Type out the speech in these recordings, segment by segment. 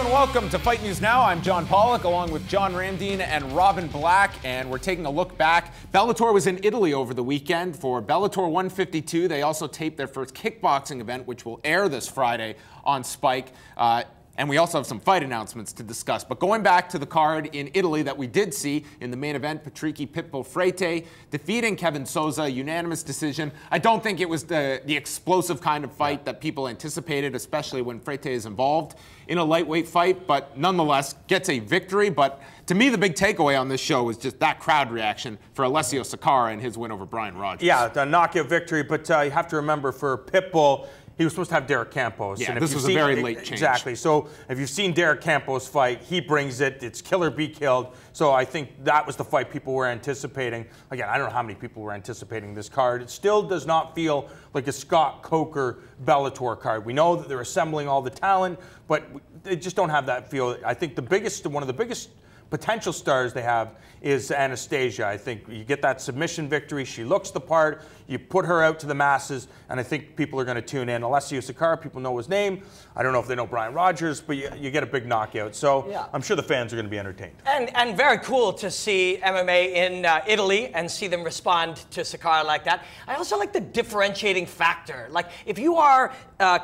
and welcome to Fight News Now. I'm John Pollock, along with John Ramdeen and Robin Black, and we're taking a look back. Bellator was in Italy over the weekend for Bellator 152. They also taped their first kickboxing event, which will air this Friday on Spike. And we also have some fight announcements to discuss. But going back to the card in Italy that we did see in the main event, Patricky Pitbull Freite defeating Kevin Souza, unanimous decision. I don't think it was the explosive kind of fight that people anticipated, especially when Freite is involved in a lightweight fight, but nonetheless gets a victory. But to me, the big takeaway on this show was just that crowd reaction for Alessio Sakara and his win over Brian Rogers. Yeah, the knockout victory, but you have to remember for Pitbull, he was supposed to have Derek Campos. Yeah, and this was a very late change. Exactly. So if you've seen Derek Campos fight, he brings it. It's kill or be killed. So I think that was the fight people were anticipating. Again, I don't know how many people were anticipating this card. It still does not feel like a Scott Coker Bellator card. We know that they're assembling all the talent, but they just don't have that feel. I think one of the biggest potential stars they have is Anastasia. I think you get that submission victory. She looks the part. You put her out to the masses, and I think people are going to tune in. Alessio Sakara, people know his name. I don't know if they know Brian Rogers, but you get a big knockout. So yeah. I'm sure the fans are going to be entertained. And very cool to see MMA in Italy and see them respond to Sakara like that. I also like the differentiating factor. Like, if you are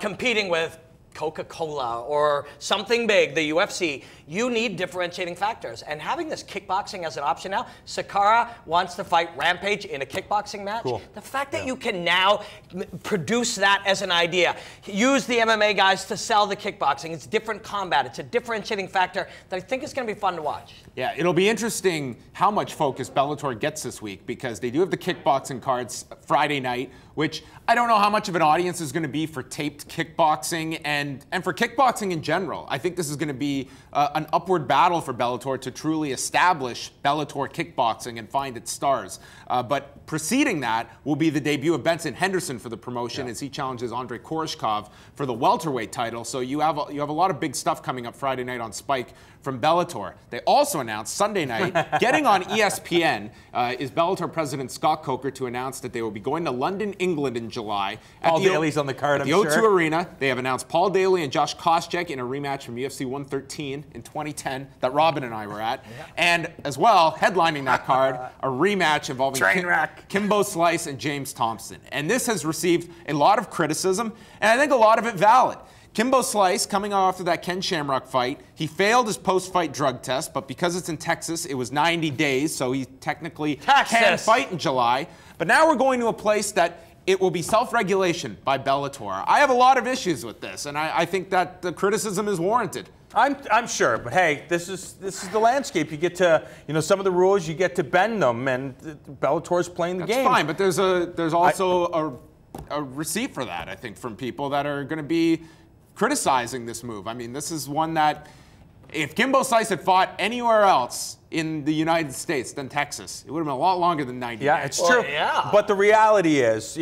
competing with Coca-Cola or something big, the UFC, you need differentiating factors. And having this kickboxing as an option now, Sakara wants to fight Rampage in a kickboxing match. Cool. The fact that you can now produce that as an idea, use the MMA guys to sell the kickboxing, it's different combat, it's a differentiating factor that I think is going to be fun to watch. Yeah, it'll be interesting how much focus Bellator gets this week, because they do have the kickboxing cards Friday night, which I don't know how much of an audience is going to be for taped kickboxing and for kickboxing in general. I think this is going to be an upward battle for Bellator to truly establish Bellator kickboxing and find its stars. But preceding that will be the debut of Benson Henderson for the promotion as he challenges Andrei Koreshkov for the welterweight title. So you have a lot of big stuff coming up Friday night on Spike from Bellator. They also announced Sunday night, getting on ESPN, is Bellator president Scott Coker to announce that they will be going to London, England in July. Paul Daly's on the card, I'm sure. The O2 Arena. They have announced Paul Daly and Josh Koscheck in a rematch from UFC 113 in 2010 that Robin and I were at. And as well, headlining that card, a rematch involving Kimbo Slice and James Thompson. And this has received a lot of criticism, and I think a lot of it valid. Kimbo Slice, coming off of that Ken Shamrock fight, he failed his post-fight drug test, but because it's in Texas, it was 90 days, so he technically can fight in July. But now we're going to a place that it will be self-regulation by Bellator. I have a lot of issues with this, and I think that the criticism is warranted. I'm sure, but hey, this is the landscape. You get to, some of the rules, you get to bend them, and Bellator's playing the game. That's fine, but there's also a receipt for that, I think, from people that are going to be criticizing this move. I mean, this is one that, if Kimbo Slice had fought anywhere else in the United States than Texas, it would have been a lot longer than 90 days. Yeah, it's true. Yeah. But the reality is,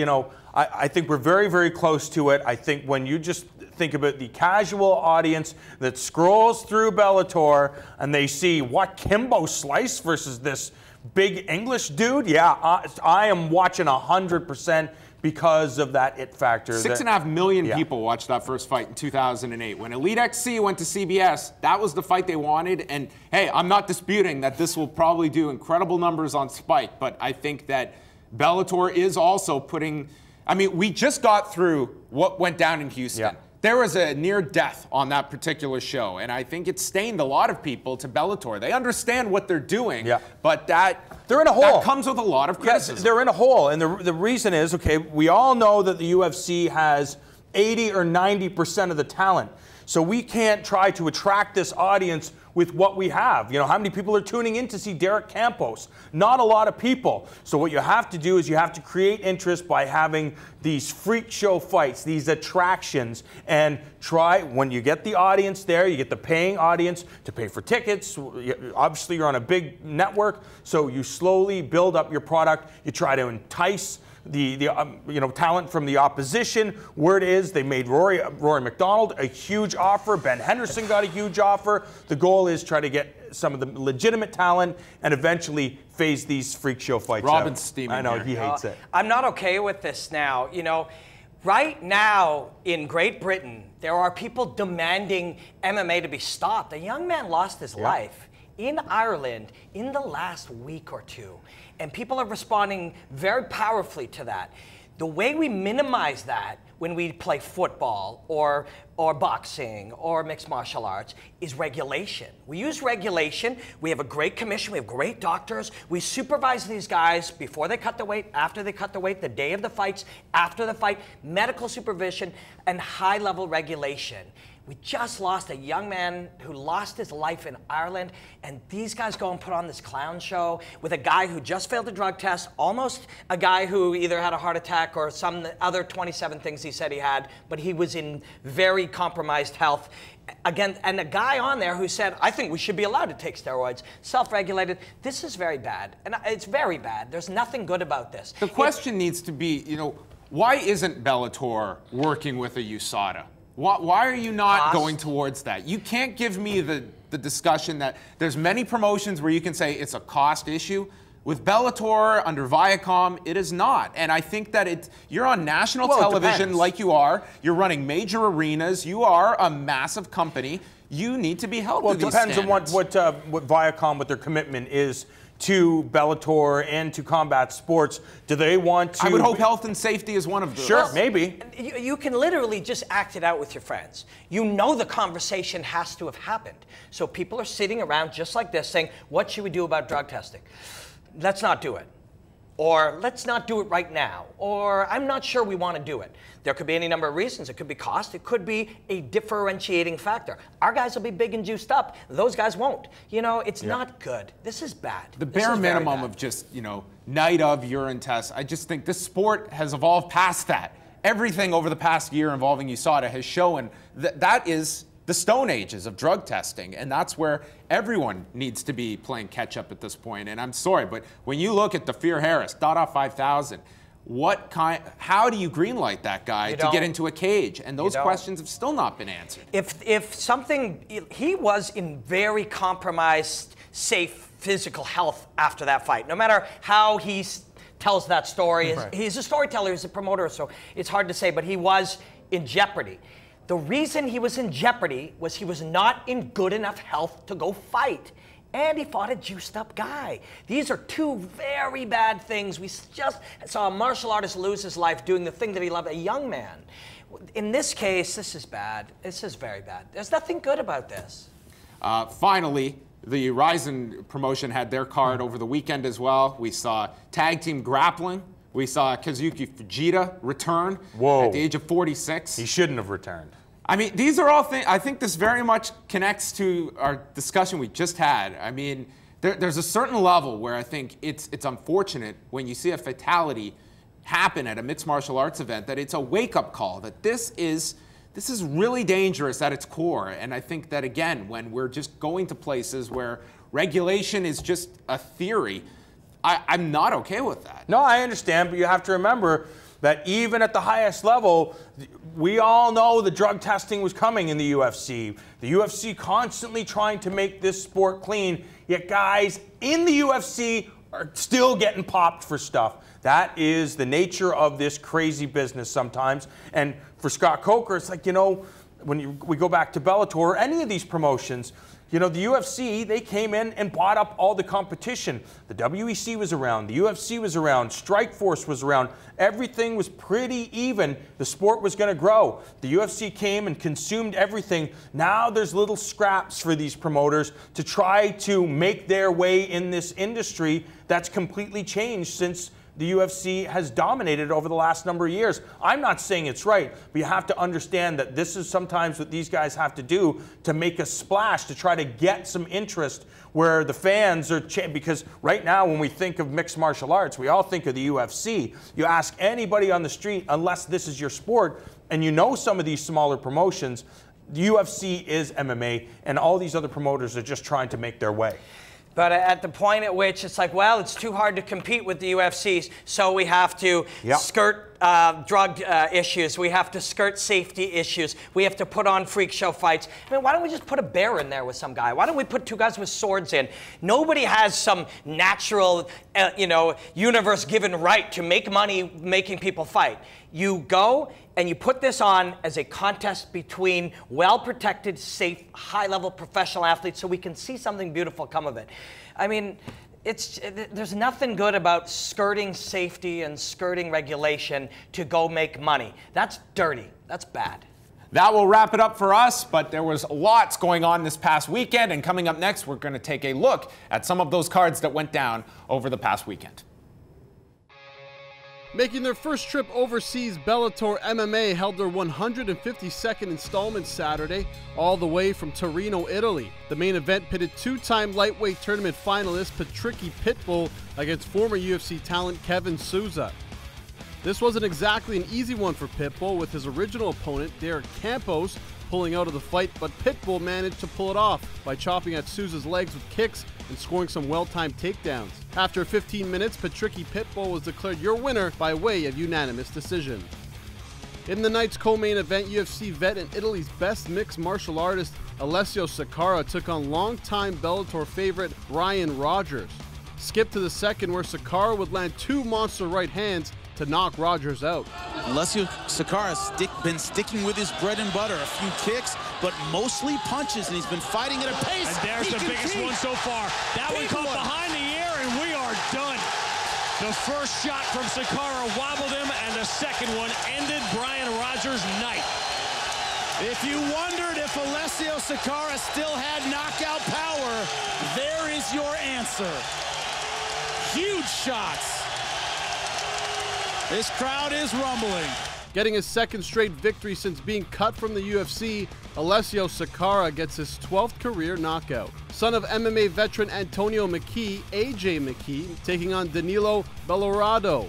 I think we're very, very close to it. I think when you just think about the casual audience that scrolls through Bellator and they see what Kimbo Slice versus this big English dude, I am watching 100%. Because of that it factor. 6.5 million people watched that first fight in 2008. When Elite XC went to CBS, that was the fight they wanted. And hey, I'm not disputing that this will probably do incredible numbers on Spike, but I think that Bellator is also putting, we just got through what went down in Houston. Yeah. There was a near death on that particular show, and I think it stained a lot of people to Bellator. They understand what they're doing, but they're in a hole. That comes with a lot of criticism. Yes, they're in a hole, and the reason is, we all know that the UFC has 80 or 90% of the talent, so we can't try to attract this audience with what we have. How many people are tuning in to see Derek Campos? Not a lot of people. So what you have to do is you have to create interest by having these freak show fights, these attractions, and try, when you get the audience there, you get the paying audience to pay for tickets. Obviously, you're on a big network, so you slowly build up your product. You try to entice the talent from the opposition. Word is they made Rory McDonald a huge offer. Ben Henderson got a huge offer. The goal is try to get some of the legitimate talent and eventually phase these freak show fights Robin's steaming. I know, he hates it. I'm not okay with this now. Right now in Great Britain, there are people demanding MMA to be stopped. A young man lost his life in Ireland in the last week or two, and people are responding very powerfully to that. The way we minimize that when we play football or boxing or mixed martial arts is regulation. We use regulation. We have a great commission. We have great doctors. We supervise these guys before they cut the weight, after they cut the weight, the day of the fights, after the fight, medical supervision, and high-level regulation. We just lost a young man who lost his life in Ireland, and these guys go and put on this clown show with a guy who just failed a drug test, almost a guy who either had a heart attack or some other 27 things he said he had, but he was in very compromised health. Again, and a guy on there who said, I think we should be allowed to take steroids, self-regulated. This is very bad, and it's very bad. There's nothing good about this. The question needs to be, why isn't Bellator working with a USADA? Why are you not going towards that? You can't give me the discussion that there's many promotions where you can say it's a cost issue. With Bellator, under Viacom, it is not. And I think that you're on national television like you are. You're running major arenas. You are a massive company. You need to be held to these standards. Well, it depends on what Viacom, what their commitment is to Bellator and to combat sports. Do they want to... I would hope health and safety is one of those. Sure, maybe. You can literally just act it out with your friends. You know the conversation has to have happened. So people are sitting around just like this saying, what should we do about drug testing? Let's not do it. Or let's not do it right now. Or I'm not sure we want to do it. There could be any number of reasons. It could be cost. It could be a differentiating factor. Our guys will be big and juiced up. Those guys won't. It's not good. This is bad. The bare minimum of just, night of urine tests. I just think this sport has evolved past that. Everything over the past year involving USADA has shown that is the Stone Ages of drug testing, and that's where everyone needs to be playing catch-up at this point. And I'm sorry, but when you look at DeFeer Harris, Dada 5000, how do you greenlight that guy to get into a cage? And those questions have still not been answered. He was in very compromised, safe physical health after that fight. No matter how he tells that story, he's a storyteller, he's a promoter, so it's hard to say, but he was in jeopardy. The reason he was in jeopardy was he was not in good enough health to go fight. And he fought a juiced up guy. These are two very bad things. We just saw a martial artist lose his life doing the thing that he loved, a young man. In this case, this is bad. This is very bad. There's nothing good about this. Finally, the Ryzen promotion had their card over the weekend as well. We saw tag team grappling. We saw Kazuki Fujita return at the age of 46. He shouldn't have returned. I mean, these are all things. I think this very much connects to our discussion we just had. I mean, there's a certain level where I think it's unfortunate when you see a fatality happen at a mixed martial arts event, that it's a wake-up call, that this is really dangerous at its core. And I think that, again, when we're just going to places where regulation is just a theory, I'm not okay with that. No, I understand, but you have to remember that even at the highest level, we all know the drug testing was coming in the UFC. The UFC constantly trying to make this sport clean, yet guys in the UFC are still getting popped for stuff. That is the nature of this crazy business sometimes. And for Scott Coker, it's like, when we go back to Bellator or any of these promotions, the UFC, they came in and bought up all the competition. The WEC was around, the UFC was around, Strikeforce was around. Everything was pretty even. The sport was going to grow. The UFC came and consumed everything. Now there's little scraps for these promoters to try to make their way in this industry that's completely changed since the UFC has dominated over the last number of years. I'm not saying it's right, but you have to understand that this is sometimes what these guys have to do to make a splash, to try to get some interest where the fans are, because right now when we think of mixed martial arts, we all think of the UFC. You ask anybody on the street, unless this is your sport, and some of these smaller promotions, the UFC is MMA, and all these other promoters are just trying to make their way. But at the point at which it's like, well, it's too hard to compete with the UFCs, so we have to skirt drug issues. We have to skirt safety issues. We have to put on freak show fights. I mean, why don't we just put a bear in there with some guy? Why don't we put 2 guys with swords in? Nobody has some natural, universe-given right to make money making people fight. You go and you put this on as a contest between well-protected, safe, high-level professional athletes so we can see something beautiful come of it. I mean, there's nothing good about skirting safety and skirting regulation to go make money. That's dirty. That's bad. That will wrap it up for us, but there was lots going on this past weekend, and coming up next, we're going to take a look at some of those cards that went down over the past weekend. Making their first trip overseas, Bellator MMA held their 152nd installment Saturday, all the way from Torino, Italy. The main event pitted 2-time lightweight tournament finalist Patricky Pitbull against former UFC talent Kevin Souza. This wasn't exactly an easy one for Pitbull, with his original opponent, Derek Campos, pulling out of the fight, but Pitbull managed to pull it off by chopping at Souza's legs with kicks and scoring some well-timed takedowns. After 15 minutes, Patricky Pitbull was declared your winner by way of unanimous decision. In the night's co-main event, UFC vet and Italy's best mixed martial artist Alessio Sakara took on longtime Bellator favorite Ryan Rogers. Skip to the second, where Sakara would land 2 monster right hands to knock Rogers out. Alessio Sakara's been sticking with his bread and butter. A few kicks, but mostly punches, and he's been fighting at a pace. And there's the biggest one so far. That one caught behind the ear, and we are done. The first shot from Sakara wobbled him, and the second one ended Brian Rogers' night. If you wondered if Alessio Sakara still had knockout power, there is your answer. Huge shots. This crowd is rumbling. Getting his second straight victory since being cut from the UFC, Alessio Sakara gets his 12th career knockout. Son of MMA veteran Antonio McKee, AJ McKee, taking on Danilo Belorado.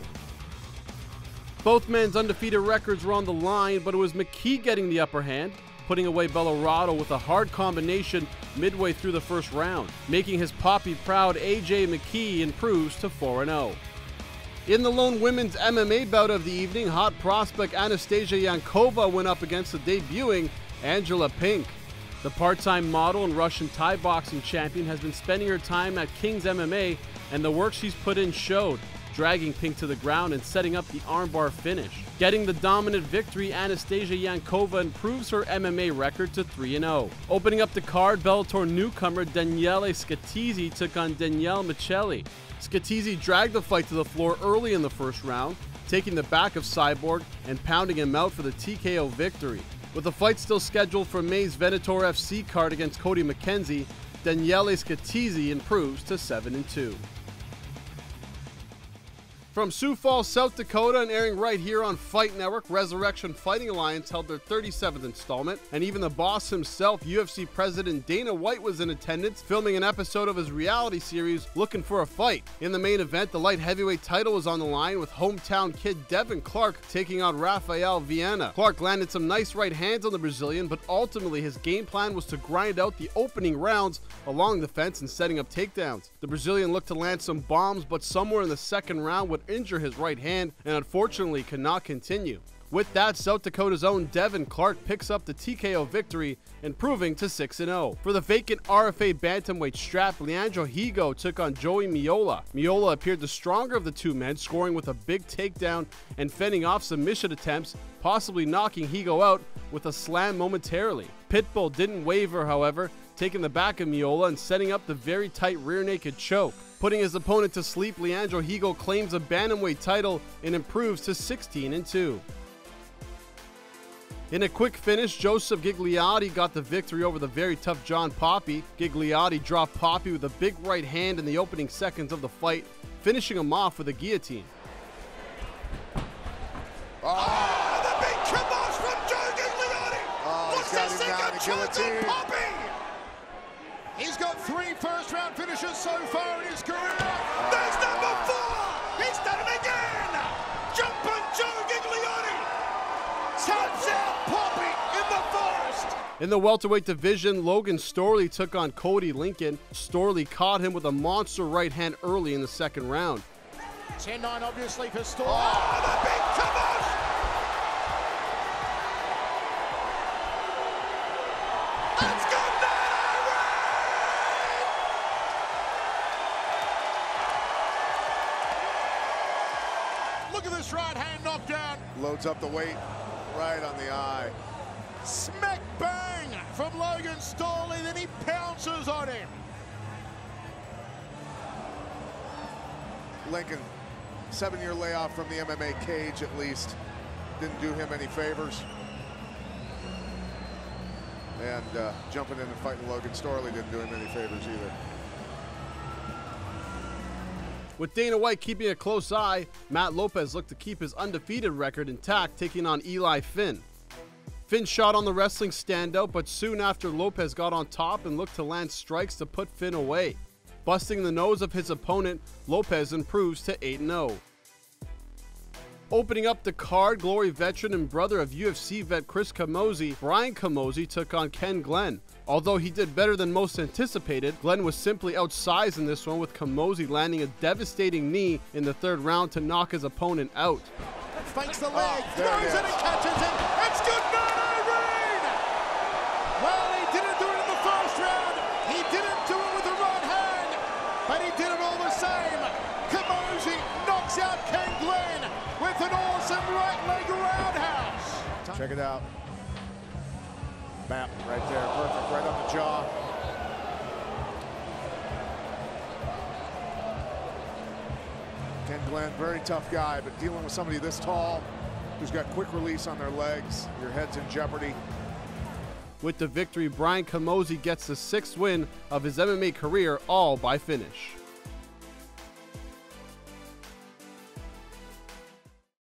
Both men's undefeated records were on the line, but it was McKee getting the upper hand, putting away Belorado with a hard combination midway through the first round. Making his poppy proud, AJ McKee improves to 4-0. In the lone women's MMA bout of the evening, hot prospect Anastasia Yankova went up against the debuting Angela Pink. The part-time model and Russian Thai boxing champion has been spending her time at King's MMA, and the work she's put in showed, dragging Pink to the ground and setting up the armbar finish. Getting the dominant victory, Anastasia Yankova improves her MMA record to 3-0. Opening up the card, Bellator newcomer Daniele Scatizzi took on Danielle Michelli. Scatizzi dragged the fight to the floor early in the first round, taking the back of Cyborg and pounding him out for the TKO victory. With the fight still scheduled for May's Bellator FC card against Cody McKenzie, Daniele Scatizzi improves to 7-2. From Sioux Falls, South Dakota, and airing right here on Fight Network, Resurrection Fighting Alliance held their 37th installment, and even the boss himself, UFC President Dana White, was in attendance, filming an episode of his reality series, Looking for a Fight. In the main event, the light heavyweight title was on the line, with hometown kid Devin Clark taking on Rafael Viana. Clark landed some nice right hands on the Brazilian, but ultimately his game plan was to grind out the opening rounds along the fence and setting up takedowns. The Brazilian looked to land some bombs, but somewhere in the second round would injure his right hand and unfortunately could not continue. With that, South Dakota's own Devin Clark picks up the TKO victory, improving to 6-0. For the vacant RFA bantamweight strap, Leandro Higo took on Joey Miola. Miola appeared the stronger of the two men, scoring with a big takedown and fending off submission attempts, possibly knocking Higo out with a slam momentarily. Pitbull didn't waver, however, taking the back of Miola and setting up the very tight rear naked choke. Putting his opponent to sleep, Leandro Higo claims a bantamweight title and improves to 16-2. In a quick finish, Joseph Gigliotti got the victory over the very tough John Poppy. Gigliotti dropped Poppy with a big right hand in the opening seconds of the fight, finishing him off with a guillotine. Oh, the big kibosh from Joe Gigliotti! What's the second chance on Poppy? He's got 3 first-round finishes so far in his career. There's number 4! He's done it again! Jumping Joe Gigliotti! Taps out Poppy in the first! In the welterweight division, Logan Storley took on Cody Lincoln. Storley caught him with a monster right hand early in the second round. 10-9 obviously for Storley. Oh, the big kibosh It's good. Look at this right hand knockdown. Loads up the weight right on the eye. Smack bang from Logan Storley, then he pounces on him. Lincoln, 7-year layoff from the MMA cage at least. Didn't do him any favors. And jumping in and fighting Logan Storley didn't do him any favors either. With Dana White keeping a close eye, Matt Lopez looked to keep his undefeated record intact, taking on Eli Finn. Finn shot on the wrestling standout, but soon after Lopez got on top and looked to land strikes to put Finn away. Busting the nose of his opponent, Lopez improves to 8-0. Opening up the card, Glory veteran and brother of UFC vet Chris Camozzi, Brian Camozzi took on Ken Glenn. Although he did better than most anticipated, Glenn was simply outsized in this one, with Camozzi landing a devastating knee in the third round to knock his opponent out. Fakes the leg, throws it and catches it. It's good night, Irene! Well, he didn't do it in the first round. He didn't do it with the right hand, but he did it all the same. Camozzi knocks out Ken Glenn with an awesome right leg roundhouse. Check it out. Bam, right there, perfect, right on the jaw. Ken Glenn, very tough guy, but dealing with somebody this tall, who's got quick release on their legs, your head's in jeopardy. With the victory, Brian Camozzi gets the 6th win of his MMA career, all by finish.